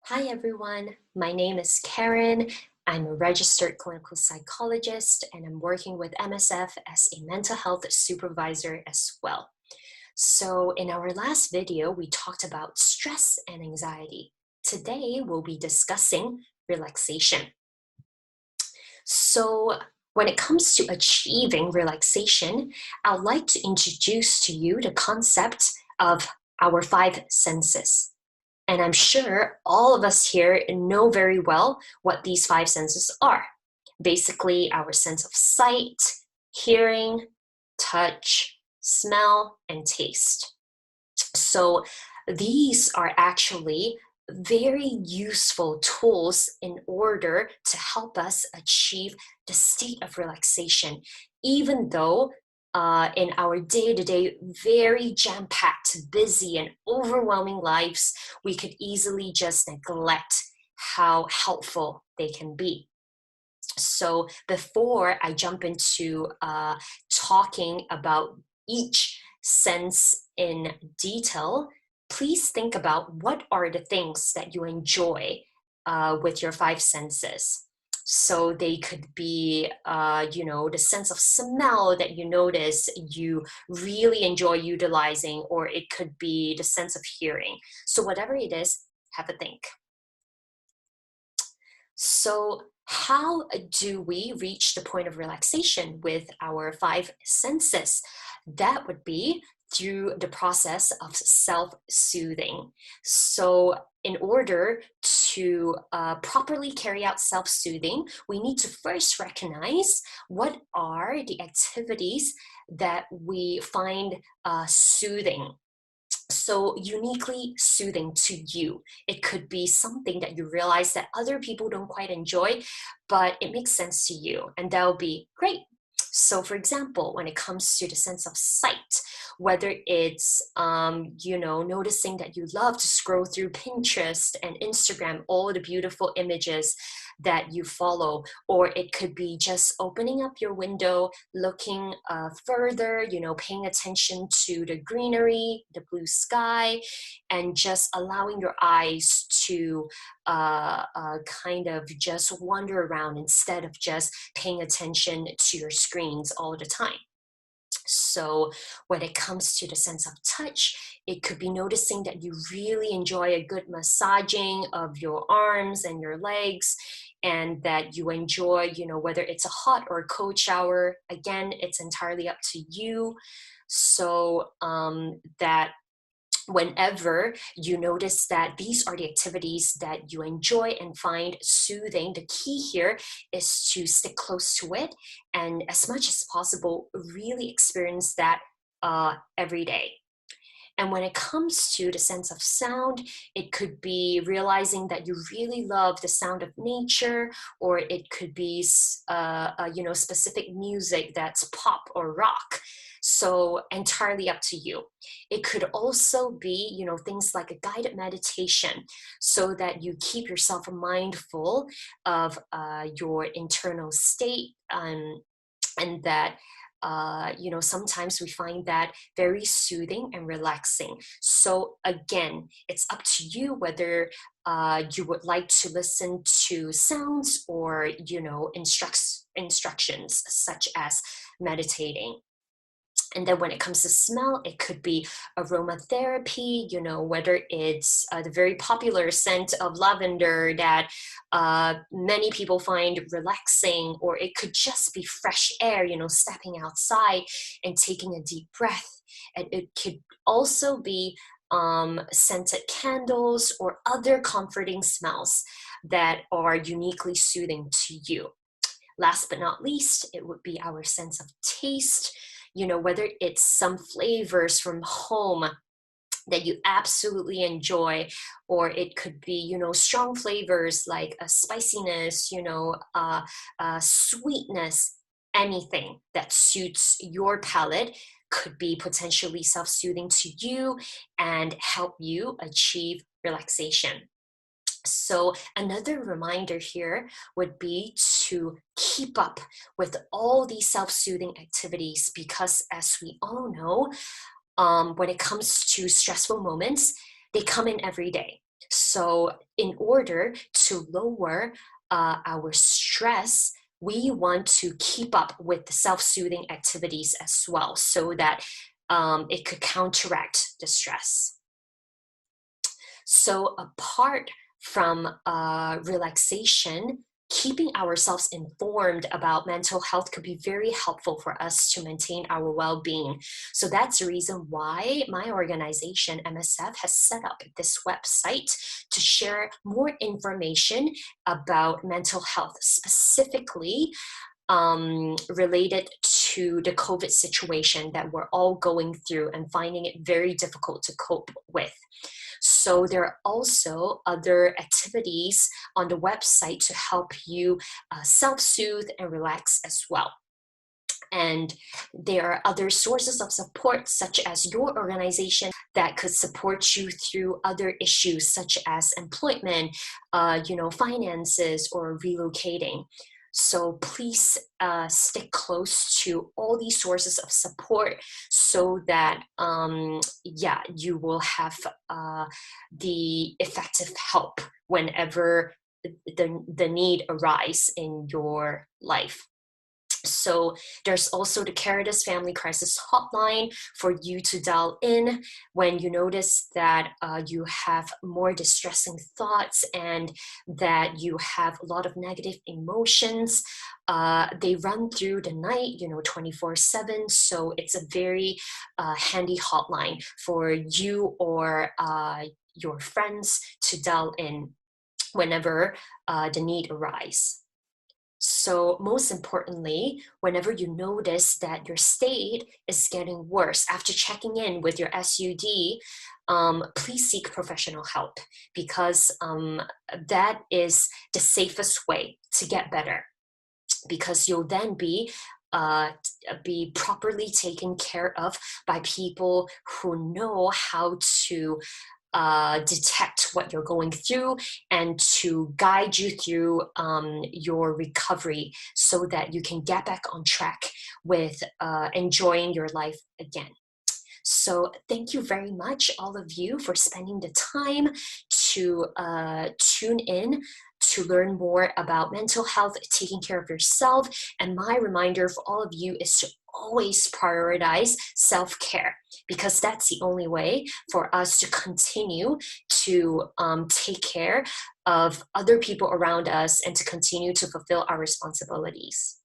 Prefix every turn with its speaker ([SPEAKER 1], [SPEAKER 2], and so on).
[SPEAKER 1] Hi everyone, my name is Karen. I'm a registered clinical psychologist and I'm working with MSF as a mental health supervisor as well. So in our last video, we talked about stress and anxiety. Today, we'll be discussing relaxation. So when it comes to achieving relaxation, I'd like to introduce to you the concept of our five senses. And I'm sure all of us here know very well what these five senses are. Basically, our sense of sight, hearing, touch, smell, and taste. So these are actually very useful tools in order to help us achieve the state of relaxation, even though in our day-to-day, very jam-packed, busy, and overwhelming lives, we could easily just neglect how helpful they can be. So before I jump into talking about each sense in detail, please think about what are the things that you enjoy with your five senses. So they could be, the sense of smell that you notice you really enjoy utilizing, or it could be the sense of hearing. So whatever it is, have a think. So how do we reach the point of relaxation with our five senses? That would be through the process of self-soothing. So in order to properly carry out self-soothing, we need to first recognize what are the activities that we find soothing, so uniquely soothing to you. It could be something that you realize that other people don't quite enjoy, but it makes sense to you, and that'll be great. So for example, when it comes to the sense of sight, whether it's noticing that you love to scroll through Pinterest and Instagram, all the beautiful images that you follow, or it could be just opening up your window, looking further, paying attention to the greenery, the blue sky, and just allowing your eyes to kind of just wander around instead of just paying attention to your screens all the time. So when it comes to the sense of touch, it could be noticing that you really enjoy a good massaging of your arms and your legs, and that you enjoy, whether it's a hot or a cold shower. Again, it's entirely up to you. So that whenever you notice that these are the activities that you enjoy and find soothing, the key here is to stick close to it and, as much as possible, really experience that every day. And when it comes to the sense of sound, it could be realizing that you really love the sound of nature, or it could be, specific music that's pop or rock. So entirely up to you. It could also be, things like a guided meditation, so that you keep yourself mindful of your internal state, and that sometimes we find that very soothing and relaxing. So again, it's up to you whether you would like to listen to sounds or, instructions such as meditating. And then when it comes to smell, it could be aromatherapy, whether it's the very popular scent of lavender that many people find relaxing, or it could just be fresh air, stepping outside and taking a deep breath. And it could also be scented candles or other comforting smells that are uniquely soothing to you. Last but not least, it would be our sense of taste, whether it's some flavors from home that you absolutely enjoy, or it could be, strong flavors like a spiciness, sweetness. Anything that suits your palate could be potentially self-soothing to you and help you achieve relaxation. So another reminder here would be to keep up with all these self-soothing activities, because as we all know, when it comes to stressful moments, they come in every day. So in order to lower our stress, we want to keep up with the self-soothing activities as well, so that it could counteract the stress. So apart from relaxation, keeping ourselves informed about mental health could be very helpful for us to maintain our well-being. So that's the reason why my organization, MSF, has set up this website to share more information about mental health, specifically related to the COVID situation that we're all going through and finding it very difficult to cope with. So there are also other activities on the website to help you self-soothe and relax as well. And there are other sources of support, such as your organization, that could support you through other issues such as employment, finances, or relocating. So please stick close to all these sources of support, so that you will have the effective help whenever the need arises in your life. So there's also the Caritas Family Crisis Hotline for you to dial in when you notice that you have more distressing thoughts and that you have a lot of negative emotions. They run through the night, 24/7. So it's a very handy hotline for you or your friends to dial in whenever the need arises. So most importantly, whenever you notice that your state is getting worse after checking in with your SUD, please seek professional help, because that is the safest way to get better, because you'll then be properly taken care of by people who know how to detect what you're going through and to guide you through your recovery, so that you can get back on track with enjoying your life again. So thank you very much, all of you, for spending the time to tune in to learn more about mental health, taking care of yourself. And my reminder for all of you is to always prioritize self-care, because that's the only way for us to continue to take care of other people around us and to continue to fulfill our responsibilities.